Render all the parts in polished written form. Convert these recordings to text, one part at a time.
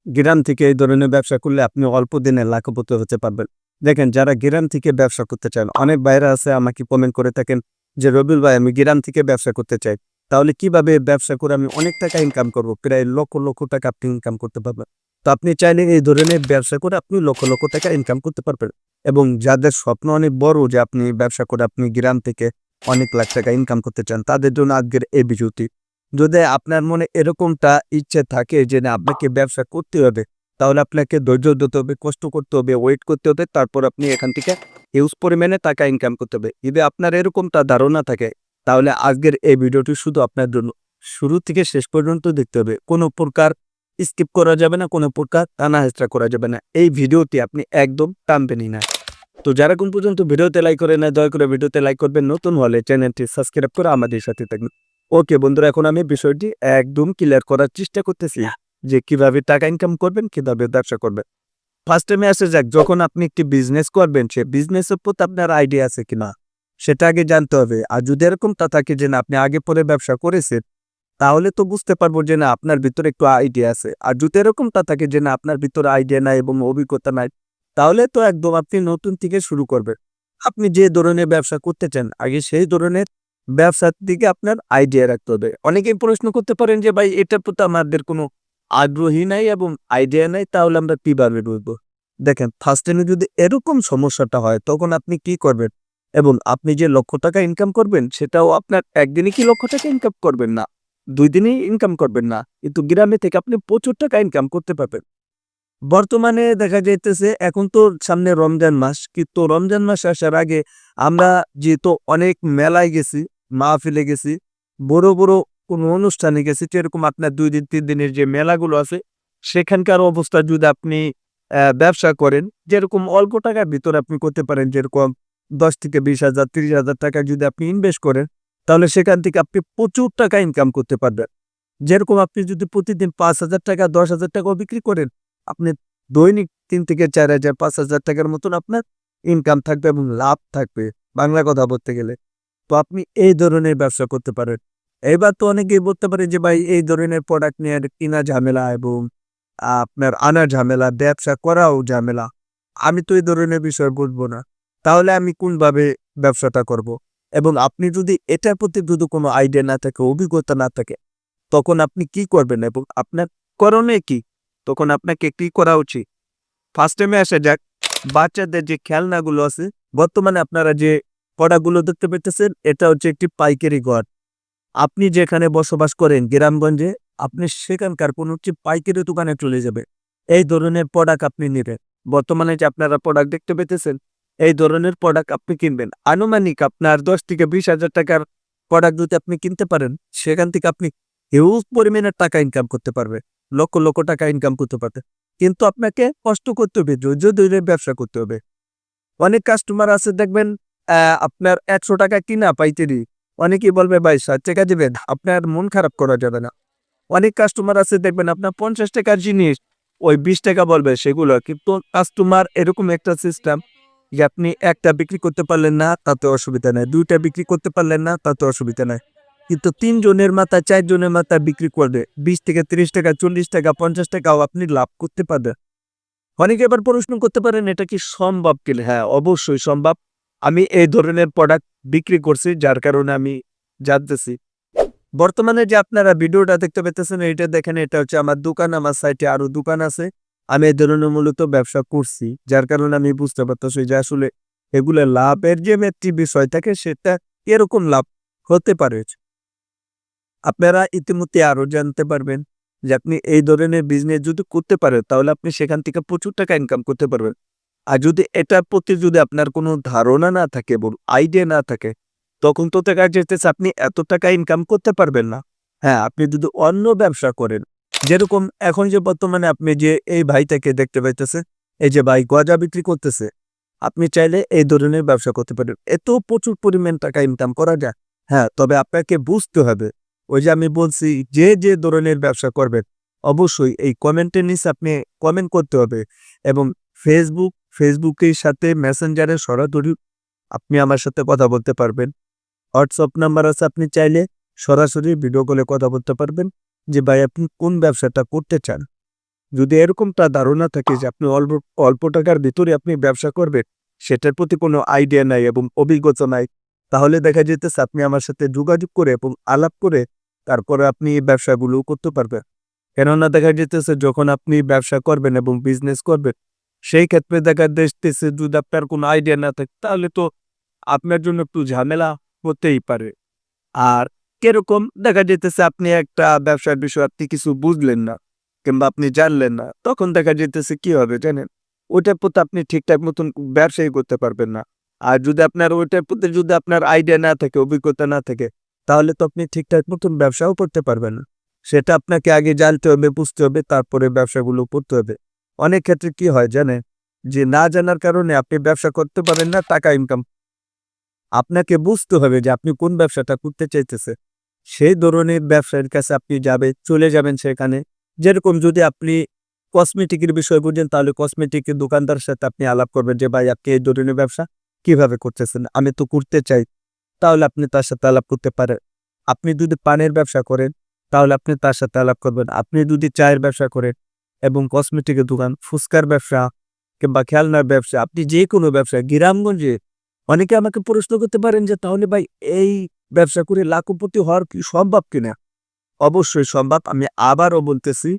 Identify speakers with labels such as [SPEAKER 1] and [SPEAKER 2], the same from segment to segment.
[SPEAKER 1] গ্রাম থেকে এই ধরনের ব্যবসা করলে আপনি অল্প দিনে লাখপতি হতে পারবেন। দেখেন যারা গ্রাম থেকে ব্যবসা করতে চান, অনেক ভাইরা আছে আমাকে কমেন্ট করে থাকেন যে, "রবিউল ভাই আমি গ্রাম থেকে ব্যবসা করতে চাই। তাহলে কিভাবে ব্যবসা করে আমি অনেক টাকা ইনকাম করব? প্রায় লক্ষ, লক্ষ টাকা আপনি ইনকাম করতে পারবেন।" তো আপনি চাইলে এই ধরনের ব্যবসা করে আপনি লক্ষ, লক্ষ টাকা ইনকাম করতে পারবেন। এবং যাদের স্বপ্ন অনেক বড় যে আপনি ব্যবসা করে আপনি গ্রাম থেকে অনেক লাখ টাকা ইনকাম করতে চান, তাদের জন্য আজকের এই ভিডিওটি। যদি আপনার মনে এরকমটা ইচ্ছে থাকে যে না আপনাকে ব্যবসা করতে হবে, তাহলে আপনাকে ধৈর্য ধরতে হবে, কষ্ট করতে হবে, ওয়েট করতে হবে। তারপর আপনি এখান থেকে হিউজ পরিমাণে টাকা ইনকাম করতে হবে। যদি আপনার এরকমটা ধারণা থাকে, তাহলে আজকের এই ভিডিওটি শুধু আপনার জন্য। শুরু থেকে শেষ পর্যন্ত দেখতে হবে। কোনো প্রকার স্কিপ করা যাবে না, কোনো প্রকার টানা-হেচড়া করা যাবে না। এই ভিডিওটি আপনি একদম টানবেনই না। তো যারা কোন পর্যন্ত ভিডিওতে লাইক করে না, দয়া করে ভিডিওতে লাইক করবেন। নতুন হলে চ্যানেলটি সাবস্ক্রাইব করে আমাদের সাথে থাকবেন। ওকে বন্ধুরা, এখন আমি বিষয়টি একদম ক্লিয়ার করার চেষ্টা করতেছি যে কিভাবে টাকা ইনকাম করবেন, কিভাবে ব্যবসা করবেন। ফার্স্ট টাইমে আসা যাক, যখন আপনি একটি বিজনেস করবেন, সে বিজনেসের প্রতি আপনার আইডিয়া আছে কিনা সেটা আগে জানতে হবে। আর যদি এরকমটা থাকে যে না আপনি আগে পরে ব্যবসা করেছেন, তাহলে তো বুঝতে পারবো যে না আপনার ভিতরে একটু আইডিয়া আছে। আর যদি এরকমটা থাকে যে না আপনার ভিতরে আইডিয়া নাই এবং অভিজ্ঞতা নাই, তাহলে তো একদম আপনি নতুন থেকে শুরু করবেন। আপনি যে ধরনের ব্যবসা করতে চান, আগে সেই ধরনের ব্যবসার দিকে আপনার আইডিয়া রাখতে হবে। অনেকেই প্রশ্ন করতে পারেন যে ভাই এটার প্রতি আমাদের কোনো আগ্রহী নাই এবং আইডিয়া নাই, তাহলে আমরা কিভাবে বুঝবো? দেখেন ফার্স্ট টাইমে যদি এরকম সমস্যাটা হয়, তখন আপনি কি করবেন? এবং আপনি যে লক্ষ টাকা ইনকাম করবেন, সেটাও আপনার একদিনে কি লক্ষ টাকা ইনকাম করবেন না, ২ দিনেই ইনকাম করবেন না। কিন্তু গ্রামে থেকে আপনি প্রচুর টাকা ইনকাম করতে পারবেন। বর্তমানে দেখা যাইতেছে এখন তো সামনে রমজান মাস, কিন্তু রমজান মাস আসার আগে আমরা যেহেতু অনেক মেলায় গেছি, মাহফিলে গেছি, বড়, বড় কোনো অনুষ্ঠানে গেছি, যেরকম আপনার ২ দিন ৩ দিনের যে মেলাগুলো আছে, সেখানকার অবস্থা যদি আপনি ব্যবসা করেন, যেরকম অল্প টাকার ভিতরে আপনি করতে পারেন, যেরকম ১০ থেকে ২০,০০০, ৩০,০০০ টাকা যদি আপনি ইনভেস্ট করেন, তাহলে সেখান থেকে আপনি প্রচুর টাকা ইনকাম করতে পারবেন। যেরকম আপনি যদি প্রতিদিন ৫,০০০ টাকা, ১০,০০০ টাকাও বিক্রি করেন, আপনি দৈনিক ৩ থেকে ৪,০০০, ৫,০০০ টাকার মতন আপনার ইনকাম থাকবে এবং লাভ থাকবে, বাংলা কথা বলতে গেলে। তো আপনি এই ধরনের ব্যবসা করতে পারেন। এবার তো অনেকেই বলতে পারে যে ভাই এই ধরনের প্রোডাক্ট নিয়ে কিনা ঝামেলা এবং আপনার আনা ঝামেলা, ব্যবসা করাও ঝামেলা। আমি তো এই ধরনের বিষয় বুঝবো না। তাহলে আমি কোনভাবে ব্যবসাটা করব? এবং আপনি যদি এটার প্রতি যদি কোনো আইডিয়া না থাকে, অভিজ্ঞতা না থাকে, তখন আপনি কি করবেন এবং আপনার করণীয় কি? তখন আপনাকে কি করা উচিত? ফার্স্ট টাইমে আসা যাক, বাচ্চাদের যে খেলনাগুলো আছে, বর্তমানে আপনারা যে প্রোডাক্টগুলো দেখতে পাইতেছেন, এটা হচ্ছে একটি পাইকারি ঘর। আপনি যেখানে বসবাস করেন গ্রামগঞ্জে, আপনি সেখানকার কোনো একটি পাইকারি দোকানে চলে যাবেন। এই ধরনের প্রোডাক্ট আপনি নিবেন। বর্তমানে যে আপনারা প্রোডাক্ট দেখতে পেতেছেন, এই ধরনের প্রোডাক্ট আপনি কিনবেন। আনুমানিক আপনার ১০ থেকে ২০,০০০ টাকার প্রোডাক্ট যদি আপনি কিনতে পারেন, সেখান থেকে আপনি হিউজ পরিমাণের টাকা ইনকাম করতে পারবেন। লক্ষ, লক্ষ টাকা ইনকাম করতে পারবেন। কিন্তু আপনাকে কষ্ট করতে হবে, ধৈর্য ধরে ব্যবসা করতে হবে। অনেক কাস্টমার আছে দেখবেন আপনার ৳১০০ কিনা পাইকারি। অনেকেই বলবে ভাই ৳৬০ দিবেন, আপনার মন খারাপ করা যাবে না। অনেক কাস্টমার আছে দেখবেন আপনার ৳৫০ র জিনিস ওই ৳২০ বলবে সেগুলো। কিন্তু কাস্টমার এরকম একটা সিস্টেম যে আপনি ১ টা বিক্রি করতে পারলেন না, তাতে অসুবিধা নাই। ২ টা বিক্রি করতে পারলেন না, তাতে অসুবিধা নাই। কিন্তু ৩ জনের মাথায় ৪ জনের মাথায় বিক্রি করলে ৳২০ ৳৩০ ৳৪০ ৳৫০ আপনি লাভ করতে পারবেন। অনেকে এবার প্রশ্ন করতে পারেন এটা কি সম্ভব কিনা? হ্যাঁ, অবশ্যই সম্ভব। আমি এই ধরনের প্রোডাক্ট বিক্রি করছি, যার কারণে আমি জানতেছি। বর্তমানে যে আপনারা ভিডিওটা দেখতে পেতেছেন, এইটা দেখেন, এটা হচ্ছে আমার দোকান। আমার সাইটে আরো দোকান আছে। আমি এই ধরনের মূলত ব্যবসা করছি, যার কারণে আমি বুঝতে পারতেছি যে আসলে এগুলা লাভের যে একটি বিষয় থাকে, সেটা এরকম লাভ হতে পারে। আপনারা ইতিমধ্যে আরো জানতে পারবেন যে আপনি এই ধরনের বিজনেস যদি করতে পারেন, তাহলে আপনি সেখান থেকে প্রচুর টাকা ইনকাম করতে পারবেন। আর যদি এটার প্রতি যদি আপনার কোনো ধারণা না থাকে এবং আইডিয়া না থাকে, তখন তো দেখা যেতেছে আপনি এত টাকা ইনকাম করতে পারবেন না। হ্যাঁ, আপনি যদি অন্য ব্যবসা করেন, যেরকম এখন যে বর্তমানে আপনি যে এই ভাইটাকে দেখতে পাইতেছেন, এই যে ভাই গজা বিক্রি করতেছে, আপনি চাইলে এই ধরনের ব্যবসা করতে পারেন। এত প্রচুর পরিমাণ টাকা ইনকাম করা যায়। হ্যাঁ, তবে আপনাকে বুঝতে হবে, ওই যে আমি বলছি যে ধরনের ব্যবসা করবেন, অবশ্যই এই কমেন্টের নিচে আপনি কমেন্ট করতে হবে এবং ফেসবুকের সাথে মেসেঞ্জারে সরাসরি আপনি আমার সাথে কথা বলতে পারবেন। হোয়াটসঅ্যাপ নাম্বার আছে, আপনি চাইলে সরাসরি ভিডিও কলে কথা বলতে পারবেন যে ভাই আপনি কোন ব্যবসাটা করতে চান। যদি এরকমটা ধারণা থাকে যে আপনি অল্প অল্প টাকার ভিতরে আপনি ব্যবসা করবেন, সেটার প্রতি কোনো আইডিয়া নাই এবং অভিজ্ঞতা নাই, তাহলে দেখা যেতেছে আপনি আমার সাথে যোগাযোগ করে এবং আলাপ করে তারপরে আপনি এই ব্যবসাগুলো করতে পারবেন। কেননা দেখা যেতেছে যখন আপনি ব্যবসা করবেন এবং বিজনেস করবেন, সেই ক্ষেত্রে দেখা যাইতেছে যদি আপনার কোনো আইডিয়া না থাকে তাহলে তো আপনার জন্য একটু ঝামেলা হতেই পারে। আর কিরকম দেখা যাইতেছে আপনি একটা ব্যবসার বিষয় আপনি কিছু বুঝলেন না কিংবা আপনি জানলেন না, তখন দেখা যাইতেছে কি হবে জানেন? ওইটার প্রতি আপনি ঠিকঠাক মতন ব্যবসাই করতে পারবেন না। আর যদি আপনার ওইটার প্রতি যদি আপনার আইডিয়া না থাকে, অভিজ্ঞতা না থাকে, তাহলে তো আপনি ঠিকঠাক মতন ব্যবসাও করতে পারবেন না। সেটা আপনাকে আগে জানতে হবে, বুঝতে হবে, তারপরে ব্যবসাগুলো করতে হবে। অনেক ক্ষেত্রে কি হয় জানেন? যে না জানার কারণে আপনি ব্যবসা করতে পারেন না, টাকা ইনকাম আপনাকে বুঝতে হবে যে আপনি কোন ব্যবসাটা করতে চাইতেছে। সেই ধরনের ব্যবসায়ীর কাছে আপনি চলে যাবেন সেখানে। যেরকম যদি আপনি কসমেটিকের বিষয় বুঝেন তাহলে কসমেটিকের দোকানদারের সাথে আপনি আলাপ করবেন যে ভাই আপনি এই ধরনের ব্যবসা কিভাবে করতেছেন? আমি তো করতে চাই। তাহলে আপনি তার সাথে আলাপ করতে পারেন। আপনি যদি পানের ব্যবসা করেন তাহলে আপনি তার সাথে আলাপ করবেন। আপনি যদি চায়ের ব্যবসা করেন এবং কসমেটিকের দোকান, ফুচকার ব্যবসা কিংবা খেলনার ব্যবসা, আপনি যেকোনো ব্যবসা গ্রামগঞ্জে অনেকে আমাকে প্রশ্ন করতে পারেন যে তাহলে ভাই এই ব্যবসা করে লাখপতি হওয়ার কি সম্ভব কিনা? অবশ্যই সম্ভব। আমি আবারও বলতেছি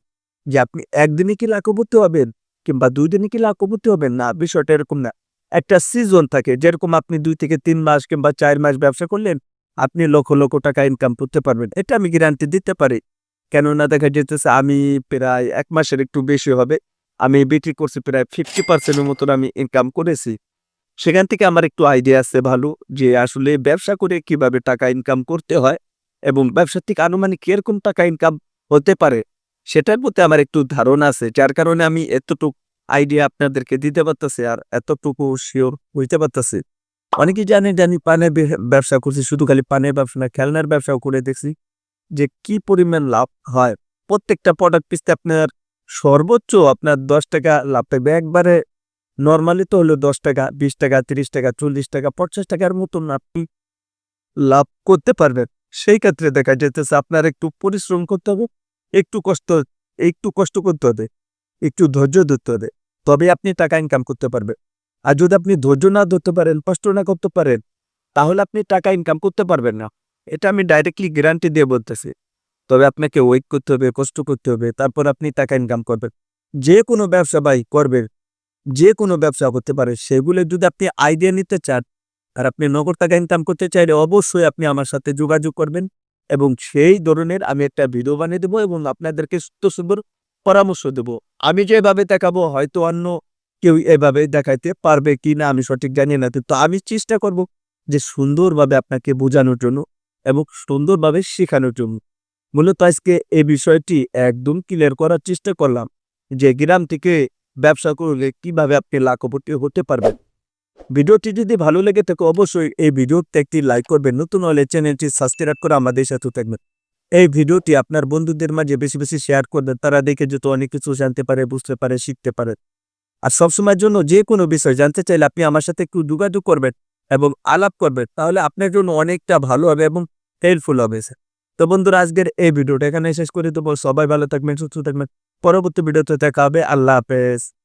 [SPEAKER 1] যে আপনি একদিনে কি লাখপতি হবেন কিংবা ২ দিনে কি লাখপতি হবেন? না, বিষয়টা এরকম না। একটা সিজন থাকে। যেরকম আপনি ২ থেকে ৩ মাস কিংবা ৪ মাস ব্যবসা করলেন, আপনি লক্ষ, লক্ষ টাকা ইনকাম করতে পারবেন। এটা আমি গ্যারান্টি দিতে পারি। কেননা দেখা যেতেছে আমি প্রায় ১ মাসের একটু বেশি হবে। আমি বিক্রি করছি প্রায় 50% এর মতন আমি ইনকাম করেছি। সেখান থেকে আমার একটু আইডিয়া আছে ভালো যে আসলে ব্যবসা করে কিভাবে টাকা ইনকাম করতে হয় এবং ব্যবসা থেকে আনুমানিক কিরকম টাকা ইনকাম হতে পারে সেটার প্রতি আমার একটু ধারণা আছে, যার কারণে আমি এতটুকু আইডিয়া আপনাদেরকে দিতে পারতেছি আর এতটুকু শিওর হইতে পারতেছি। অনেকেই জানেন যে আমি পানের ব্যবসা করছি, শুধু খালি পানের ব্যবসা না, খেলনার ব্যবসাও করে দেখছি যে কি পরিমাণ লাভ হয়। প্রত্যেকটা প্রোডাক্ট পিছতে আপনার সর্বোচ্চ আপনার ১০ টাকা লাভ থাকবে। একবারে নরমালি তো হলো ১০ টাকা, ২০ টাকা, ৩০ টাকা, ৪০ টাকা, ৫০ টাকার মতন আপনি লাভ করতে পারবেন। সেই ক্ষেত্রে দেখা যাইতেছে আপনার একটু পরিশ্রম করতে হবে, একটু কষ্ট একটু কষ্ট করতে হবে, একটু ধৈর্য ধরতে হবে। তবে আপনি টাকা ইনকাম করতে পারবেন। আর যদি আপনি ধৈর্য না ধরতে পারেন, কষ্ট না করতে পারেন, তাহলে আপনি টাকা ইনকাম করতে পারবেন না। এটা আমি ডাইরেক্টলি গ্যারান্টি দিয়ে বলতেছি। তবে আপনাকে ওয়েট করতে হবে, কষ্ট করতে হবে, তারপর আপনি টাকা ইনকাম করবেন। যেকোনো ব্যবসা ভাই করবেন, যেকোনো ব্যবসা হতে পারে, সেগুলো যদি আপনি আইডিয়া নিতে চান আর আপনি নগদ টাকা ইনকাম করতে চাইলে অবশ্যই আপনি আমার সাথে যোগাযোগ করবেন এবং সেই ধরনের আমি একটা ভিডিও বানিয়ে দেবো এবং আপনাদেরকে সুন্দর পরামর্শ দেব। আমি যেভাবে দেখাবো হয়তো অন্য কেউ এভাবে দেখাইতে পারবে কি না আমি সঠিক জানি না, কিন্তু আমি চেষ্টা করব যে সুন্দরভাবে আপনাকে বোঝানোর জন্য এবং সুন্দরভাবে শেখানোর জন্য। মূলত আজকে এই বিষয়টি একদম ক্লিয়ার করার চেষ্টা করলাম যে গ্রাম থেকে ব্যবসা করলে কিভাবে আপনি লাখপতি হতে পারবেন। ভিডিওটি যদি ভালো লেগে থাকে অবশ্যই এই ভিডিওতে একটি লাইক করবেন, নতুন হলে চ্যানেলটি সাবস্ক্রাইব করে আমাদের সাথে থাকবেন। এই ভিডিওটি আপনার বন্ধুদের মাঝে বেশি বেশি শেয়ার করবেন, তারা দেখে যত অনেক কিছু জানতে পারে, বুঝতে পারে, শিখতে পারে। আর সবসময়ের জন্য যে কোনো বিষয় জানতে চাইলে আপনি আমার সাথে একটু যোগাযোগ করবেন এবং আলাপ করবেন, তাহলে আপনার জন্য অনেকটা ভালো হবে এবং হেল্পফুল হবে। তো বন্ধুরা, আজকের এই ভিডিওটা এখানে শেষ করে দেবো। সবাই ভালো থাকবেন, সুস্থ থাকবেন। পরবর্তী ভিডিওতে দেখা হবে। আল্লাহ হাফেজ।